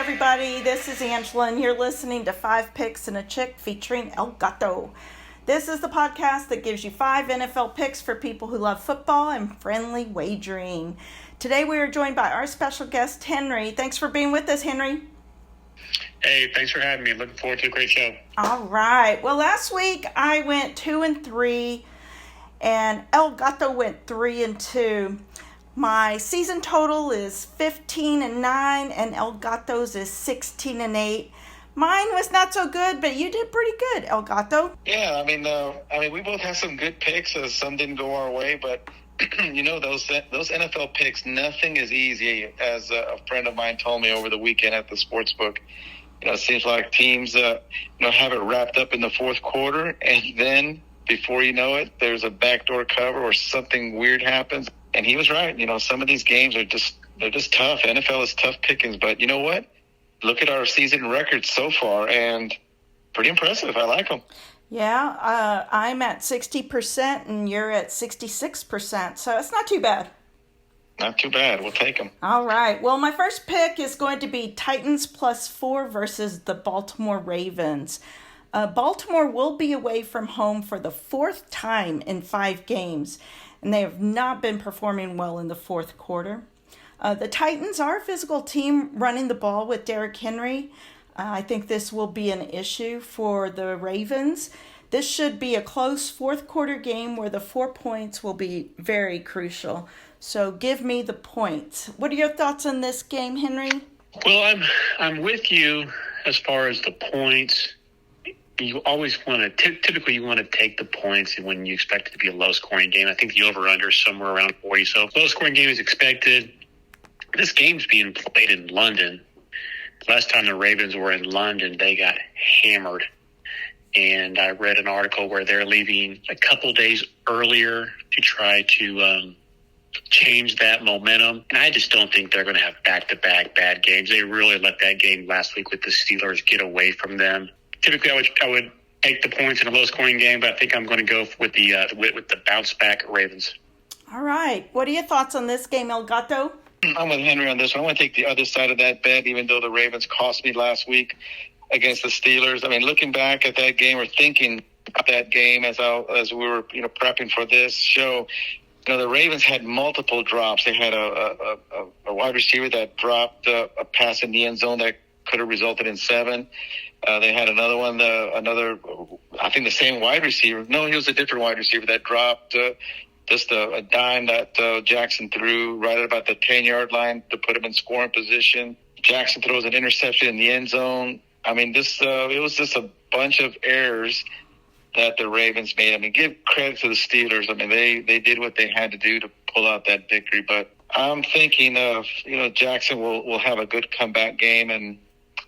everybody. This is Angela, and you're listening to 5 Picks and a Chick featuring El Gato. This is the podcast that gives you 5 NFL picks for people who love football and friendly wagering. Today we are joined by our special guest, Henry. Thanks for being with us, Henry. Hey, thanks for having me. Looking forward to a great show. All right. Well, last week I went 2-3, and El Gato went 3-2. My season total is 15-9, and El Gato's is 16-8. Mine was not so good, but you did pretty good, El Gato. Yeah, I mean, we both have some good picks. Some didn't go our way, but you know, those NFL picks, nothing is easy. As a friend of mine told me over the weekend at the sports book, you know, it seems like teams, have it wrapped up in the fourth quarter, and then before you know it, there's a backdoor cover or something weird happens. And he was right. You know, some of these games are they're just tough. NFL is tough pickings, but you know what? Look at our season records so far, and pretty impressive. I like them. Yeah, I'm at 60%, and you're at 66%, so it's not too bad. Not too bad. We'll take them. All right. Well, my first pick is going to be Titans +4 versus the Baltimore Ravens. Baltimore will be away from home for the 4th time in 5 games, and they have not been performing well in the fourth quarter. The Titans are a physical team running the ball with Derrick Henry. I think this will be an issue for the Ravens. This should be a close fourth quarter game where the 4 points will be very crucial. So give me the points. What are your thoughts on this game, Henry? Well, I'm with you as far as the points. You always want to typically you want to take the points when you expect it to be a low-scoring game. I think the over/under is somewhere around 40. So low-scoring game is expected. This game's being played in London. Last time the Ravens were in London, they got hammered. And I read an article where they're leaving a couple days earlier to try to change that momentum. And I just don't think they're going to have back-to-back bad games. They really let that game last week with the Steelers get away from them. Typically, I would take the points in a low-scoring game, but I think I'm going to go with the bounce-back Ravens. All right. What are your thoughts on this game, El Gato? I'm with Henry on this one. I want to take the other side of that bet, even though the Ravens cost me last week against the Steelers. I mean, looking back at that game or thinking about that game as we were, prepping for this show, the Ravens had multiple drops. They had a wide receiver that dropped a pass in the end zone that could have resulted in 7. They had another one, I think the same wide receiver. No, he was a different wide receiver that dropped just a dime that Jackson threw right at about the 10-yard line to put him in scoring position. Jackson throws an interception in the end zone. I mean, it was just a bunch of errors that the Ravens made. I mean, give credit to the Steelers. I mean, they did what they had to do to pull out that victory. But I'm thinking of, Jackson will have a good comeback game. And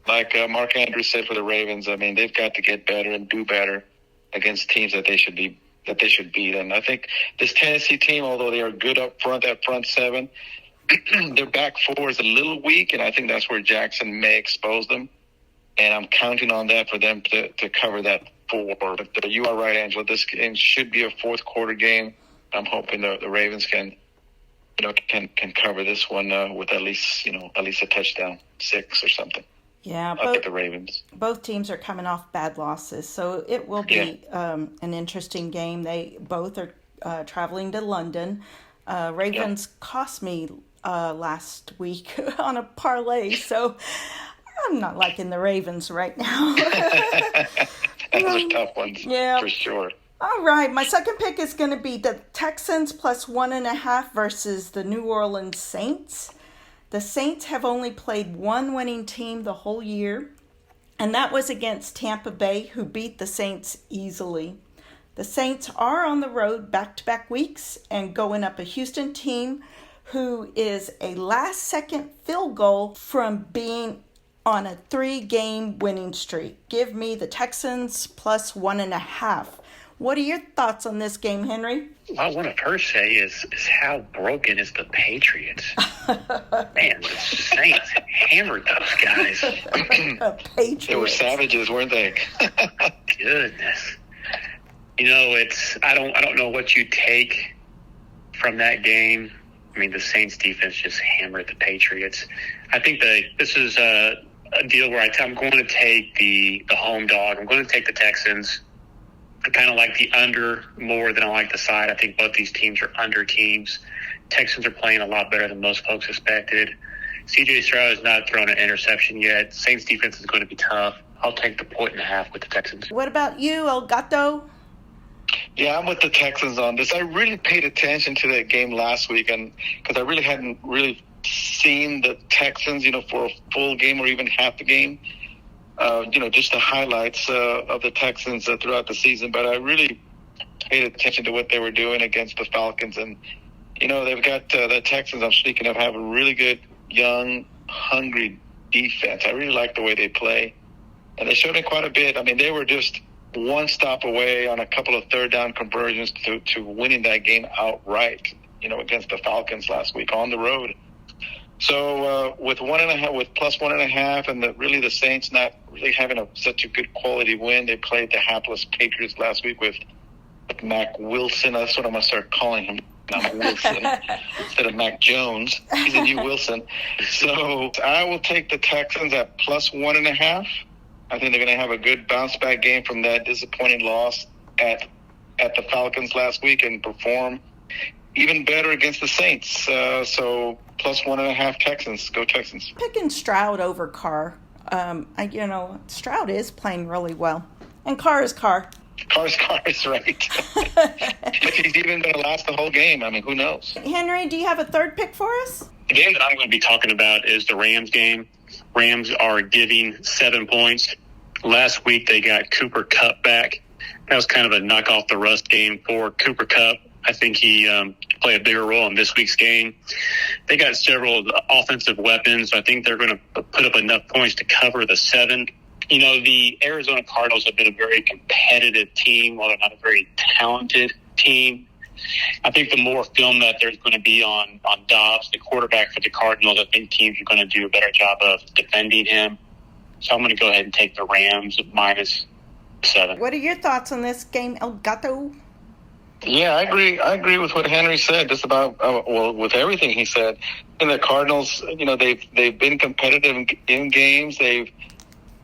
like Mark Andrews said for the Ravens, I mean, they've got to get better and do better against teams that they should beat. And I think this Tennessee team, although they are good up front, that front 7, their back 4 is a little weak, and I think that's where Jackson may expose them. And I'm counting on that for them to cover that 4. But you are right, Angela. This game should be a fourth quarter game. I'm hoping the Ravens can cover this one with at least a touchdown, 6 or something. Yeah, the Ravens. Both teams are coming off bad losses, so it will be an interesting game. They both are traveling to London. Ravens cost me last week on a parlay, so I'm not liking the Ravens right now. Those are tough ones, for sure. All right, my second pick is going to be the Texans +1.5 versus the New Orleans Saints. The Saints have only played one winning team the whole year, and that was against Tampa Bay, who beat the Saints easily. The Saints are on the road back-to-back weeks and going up a Houston team who is a last-second field goal from being on a 3-game winning streak. Give me the Texans +1.5. What are your thoughts on this game, Henry? What I want to first say is how broken is the Patriots? Man, the Saints hammered those guys. Patriots. They were savages, weren't they? Goodness. I don't know what you take from that game. I mean, the Saints defense just hammered the Patriots. I think this is a deal where I'm going to take the home dog. I'm going to take the Texans. I kind of like the under more than I like the side. I think both these teams are under teams. Texans are playing a lot better than most folks expected. C.J. Stroud has not thrown an interception yet. Saints defense is going to be tough. I'll take the 1.5 with the Texans. What about you, El Gato? Yeah, I'm with the Texans on this. I really paid attention to that game last week, and because I really hadn't really seen the Texans, for a full game or even half the game. Just the highlights of the Texans throughout the season. But I really paid attention to what they were doing against the Falcons. And, they've got the Texans, I'm speaking of, have a really good, young, hungry defense. I really like the way they play. And they showed it quite a bit. I mean, they were just one stop away on a couple of third down conversions to winning that game outright, against the Falcons last week on the road. So with plus 1.5, and really the Saints not really having such a good quality win, they played the hapless Patriots last week with Mac Wilson. That's what I'm going to start calling him. Mac Wilson instead of Mac Jones. He's a new Wilson. So I will take the Texans at plus 1.5. I think they're going to have a good bounce back game from that disappointing loss at the Falcons last week and perform even better against the Saints. So plus 1.5 Texans. Go Texans. Picking Stroud over Carr. Stroud is playing really well. And Carr is Carr. Carr's right. If he's even going to last the whole game, I mean, who knows? Henry, do you have a third pick for us? The game that I'm going to be talking about is the Rams game. Rams are giving 7 points. Last week they got Cooper Kupp back. That was kind of a knock off the rust game for Cooper Kupp. I think he played a bigger role in this week's game. They got several offensive weapons. I think they're going to put up enough points to cover the 7. The Arizona Cardinals have been a very competitive team, while they're not a very talented team. I think the more film that there's going to be on Dobbs, the quarterback for the Cardinals, I think teams are going to do a better job of defending him. So I'm going to go ahead and take the Rams minus 7. What are your thoughts on this game, El Gato? Yeah, I agree. I agree with what Henry said. Just about with everything he said. And the Cardinals, they've been competitive in games. They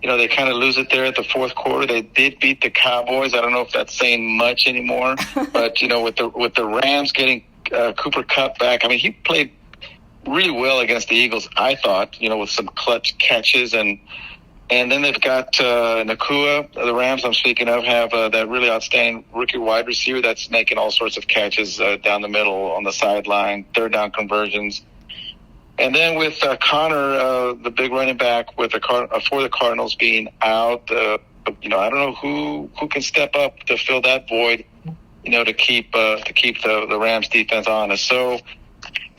kind of lose it there at the fourth quarter. They did beat the Cowboys. I don't know if that's saying much anymore, but with the Rams getting Cooper Kupp back, I mean, he played really well against the Eagles, I thought. With some clutch catches, and then they've got Nakua. The Rams I'm speaking of have that really outstanding rookie wide receiver that's making all sorts of catches down the middle, on the sideline, third down conversions. And then with Connor, the big running back for the Cardinals being out, I don't know who can step up to fill that void, to keep the Rams defense honest. So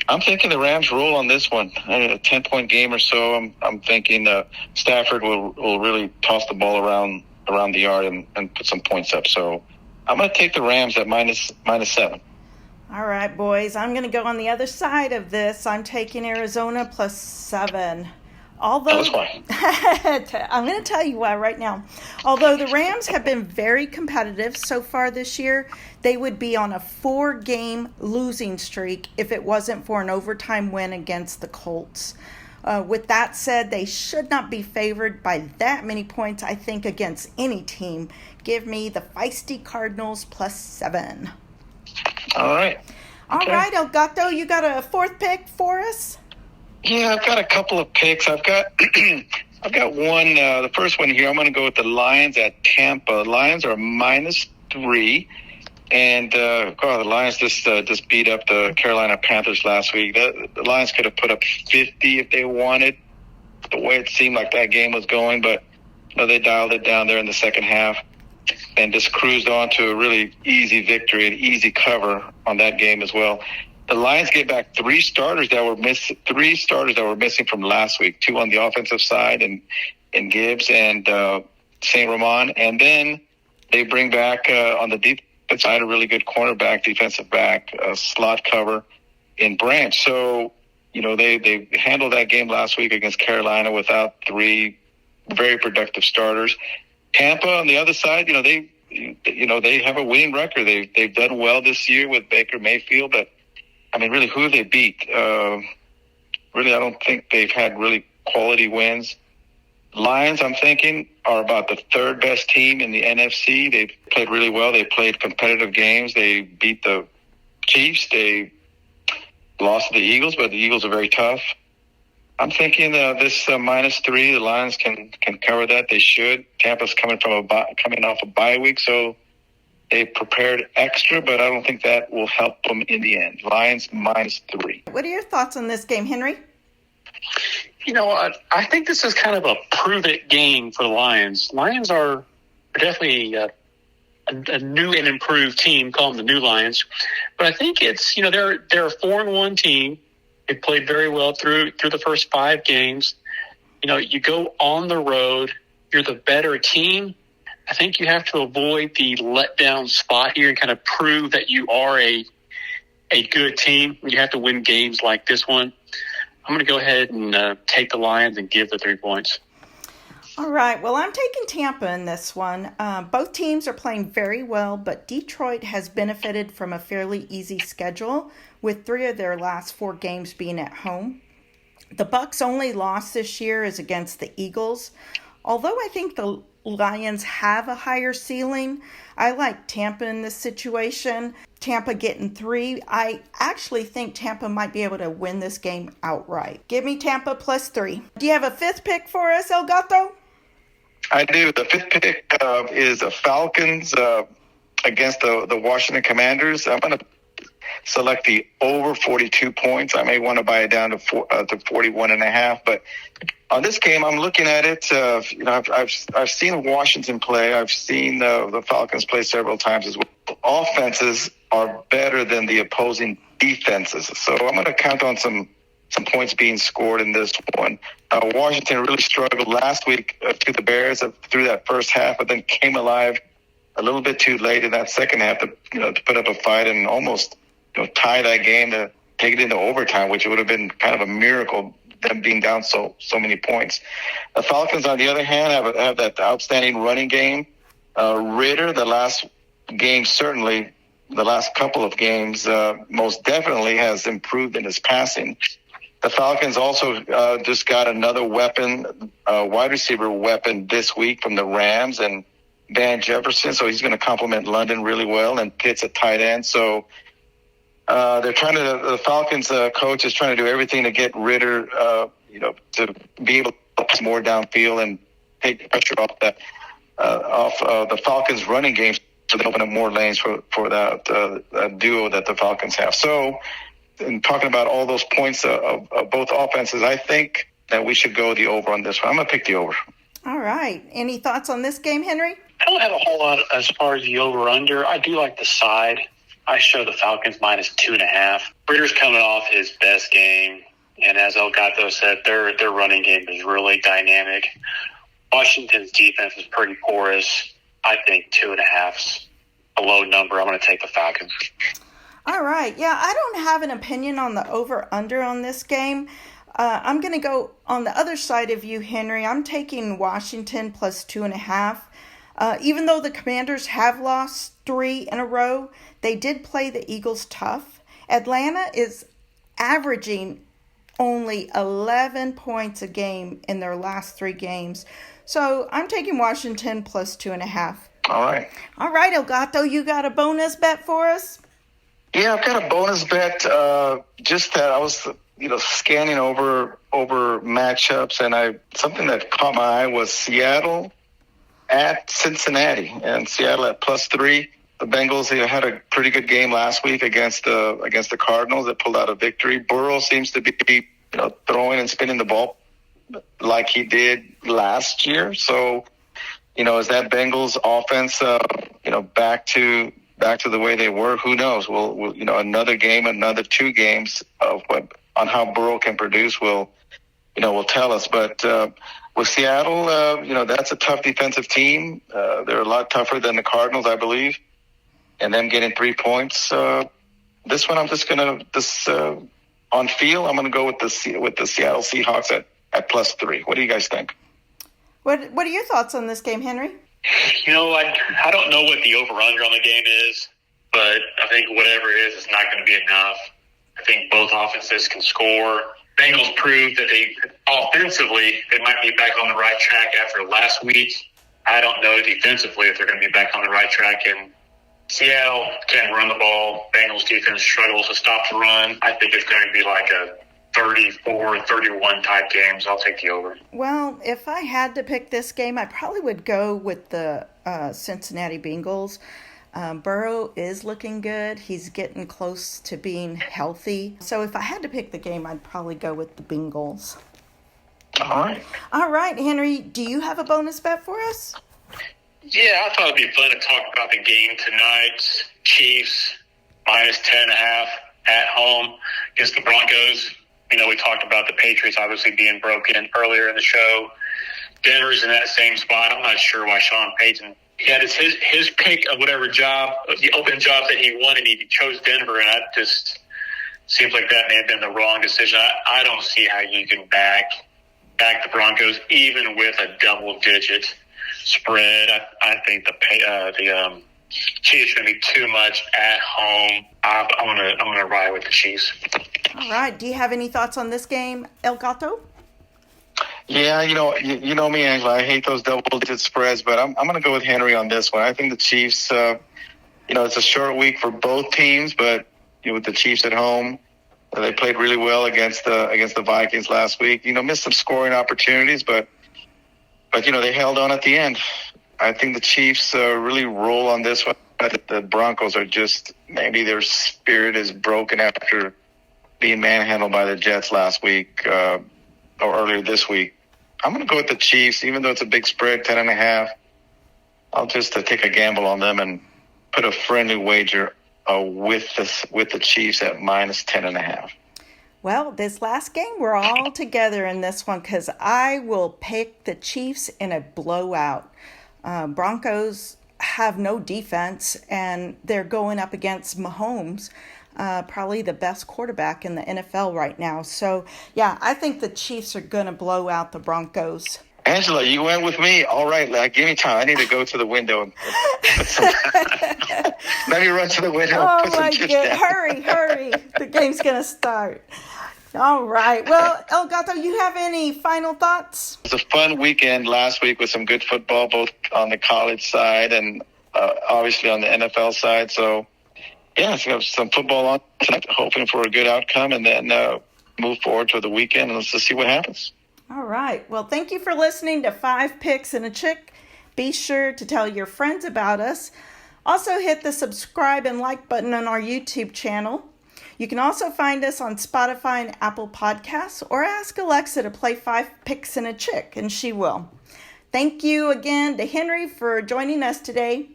I'm thinking the Rams roll on this one. A 10-point game or so. I'm thinking Stafford will really toss the ball around the yard and put some points up. So I'm going to take the Rams at minus 7. All right, boys. I'm going to go on the other side of this. I'm taking Arizona plus 7. Although that's why. I'm going to tell you why right now. Although the Rams have been very competitive so far this year, they would be on a 4-game losing streak if it wasn't for an overtime win against the Colts. With that said, they should not be favored by that many points, I think, against any team. Give me the feisty Cardinals plus 7. All right. All right, El Gato, you got a fourth pick for us? Yeah, I've got a couple of picks. I've got one. The first one here, I'm going to go with the Lions at Tampa. The Lions are minus 3. And, the Lions just beat up the Carolina Panthers last week. The Lions could have put up 50 if they wanted, the way it seemed like that game was going. But they dialed it down there in the second half and just cruised on to a really easy victory, an easy cover on that game as well. The Lions get back 3 starters that were missing from last week, 2 on the offensive side and Gibbs and St. Ramon. And then they bring back on the defensive side a really good cornerback, defensive back, slot cover in Branch. So, they handled that game last week against Carolina without 3 very productive starters. Tampa on the other side, they have a winning record. They've done well this year with Baker Mayfield, but I mean, really, who have they beat? Really, I don't think they've had really quality wins. Lions, I'm thinking, are about the third best team in the NFC. They've played really well. They played competitive games. They beat the Chiefs. They lost to the Eagles, but the Eagles are very tough. I'm thinking this -3, the Lions can cover that. They should. Tampa's coming off a bye week, so they prepared extra, but I don't think that will help them in the end. Lions -3. What are your thoughts on this game, Henry? You know, I think this is kind of a prove-it game for the Lions. Lions are definitely a new and improved team, call them the new Lions. But I think it's, they're a 4-1 team. They played very well through the first 5 games. You go on the road, you're the better team. I think you have to avoid the letdown spot here and kind of prove that you are a good team. You have to win games like this one. I'm going to go ahead and take the Lions and give the 3 points. All right. Well, I'm taking Tampa in this one. Both teams are playing very well, but Detroit has benefited from a fairly easy schedule, with 3 of their last 4 games being at home. The Bucs' only loss this year is against the Eagles. Although I think the Lions have a higher ceiling, I like Tampa in this situation. Tampa getting 3. I actually think Tampa might be able to win this game outright. Give me Tampa +3. Do you have a 5th pick for us, El Gato? I do. The 5th pick is the Falcons against the Washington Commanders. I'm going to select the over 42 points. I may want to buy it down to 41.5. But on this game, I'm looking at it. I've seen Washington play. I've seen the Falcons play several times as well. Offenses are better than the opposing defenses, so I'm going to count on some points being scored in this one. Washington really struggled last week to the Bears through that first half, but then came alive a little bit too late in that second half to put up a fight and almost tie that game to take it into overtime, which would have been kind of a miracle, them being down so many points. The Falcons, on the other hand, have that outstanding running game. Ritter, the last game, certainly the last couple of games, most definitely has improved in his passing. The Falcons also just got another weapon, wide receiver weapon this week from the Rams, and Van Jefferson, so he's going to complement London really well, and Pitts at tight end. So the Falcons coach is trying to do everything to get Ritter, to be able to pass more downfield and take pressure off the Falcons' running game, so they open up more lanes for that duo that the Falcons have. So, in talking about all those points of both offenses, I think that we should go the over on this one. I'm going to pick the over. All right. Any thoughts on this game, Henry? I don't have a whole lot as far as the over-under. I do like the side. I show the Falcons -2.5. Ritter's coming off his best game, and as El Gato said, their running game is really dynamic. Washington's defense is pretty porous. I think 2.5's a low number. I'm going to take the Falcons. All right. Yeah, I don't have an opinion on the over-under on this game. I'm going to go on the other side of you, Henry. I'm taking Washington +2.5. Even though the Commanders have lost 3 in a row, they did play the Eagles tough. Atlanta is averaging only 11 points a game in their last 3 games. So I'm taking Washington +2.5. All right. All right, El Gato, you got a bonus bet for us? Yeah, I've got a bonus bet. Just that I was, scanning over matchups, and something that caught my eye was Seattle at Cincinnati, and Seattle at +3. The Bengals had a pretty good game last week against the Cardinals that pulled out a victory. Burrow seems to be throwing and spinning the ball like he did last year. So, is that Bengals offense back to the way they were? Who knows? We'll another game, another 2 games on how Burrow can produce will tell us. But with Seattle, that's a tough defensive team. They're a lot tougher than the Cardinals, I believe. And them getting 3 points. This one, I'm just going to on feel, I'm going to go with the Seattle Seahawks at +3. What do you guys think? What are your thoughts on this game, Henry? I don't know what the over-under on the game is, but I think whatever it is not going to be enough. I think both offenses can score. Bengals proved that they offensively they might be back on the right track after last week. I don't know defensively if they're going to be back on the right track. And Seattle can run the ball. Bengals defense struggles to stop the run. I think it's going to be like a 34-31 type game, so I'll take the over. Well, if I had to pick this game, I probably would go with the Cincinnati Bengals. Burrow is looking good. He's getting close to being healthy. So if I had to pick the game, I'd probably go with the Bengals. All right. All right, Henry, do you have a bonus bet for us? Yeah, I thought it'd be fun to talk about the game tonight. Chiefs minus 10.5 at home against the Broncos. You know, we talked about the Patriots obviously being broken earlier in the show. Denver's in that same spot. I'm not sure why Sean Payton, he had his pick of whatever job, the open jobs that he wanted, he chose Denver, and that just seems like that may have been the wrong decision. I don't see how you can back the Broncos, even with a double-digit spread. I think the Chiefs are going to be too much at home. I'm gonna ride with the Chiefs. All right. Do you have any thoughts on this game, El Gato? Yeah, you know me, Angela. I hate those double-digit spreads, but I'm going to go with Henry on this one. I think the Chiefs. It's a short week for both teams, but with the Chiefs at home, they played really well against the Vikings last week. Missed some scoring opportunities, but they held on at the end. I think the Chiefs really roll on this one. The Broncos are just, maybe their spirit is broken after being manhandled by the Jets last week or earlier this week. I'm going to go with the Chiefs, even though it's a big spread, 10.5. I'll just take a gamble on them and put a friendly wager with the Chiefs at minus 10.5. Well, this last game, we're all together in this one because I will pick the Chiefs in a blowout. Broncos have no defense, and they're going up against Mahomes, probably the best quarterback in the NFL right now. So, yeah, I think the Chiefs are going to blow out the Broncos. Angela, you went with me. All right, give me time. I need to go to the window. And let me run to the window. Oh, my God. Hurry. The game's going to start. All right. Well, El Gato, you have any final thoughts? It was a fun weekend last week with some good football, both on the college side and obviously on the NFL side. So, yeah, so we have some football on tonight, hoping for a good outcome, and then move forward to the weekend, and let's just see what happens. All right. Well, thank you for listening to 5 Picks and a Chick. Be sure to tell your friends about us. Also, hit the subscribe and like button on our YouTube channel. You can also find us on Spotify and Apple Podcasts, or ask Alexa to play 5 Picks and a Chick, and she will. Thank you again to Henry for joining us today.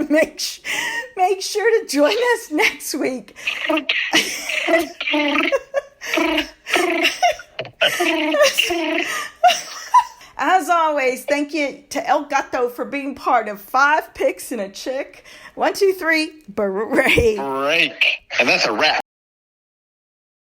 Make sure to join us next week. As always, thank you to El Gato for being part of 5 Picks and a Chick. 1, 2, 3, break. Break. And that's a wrap.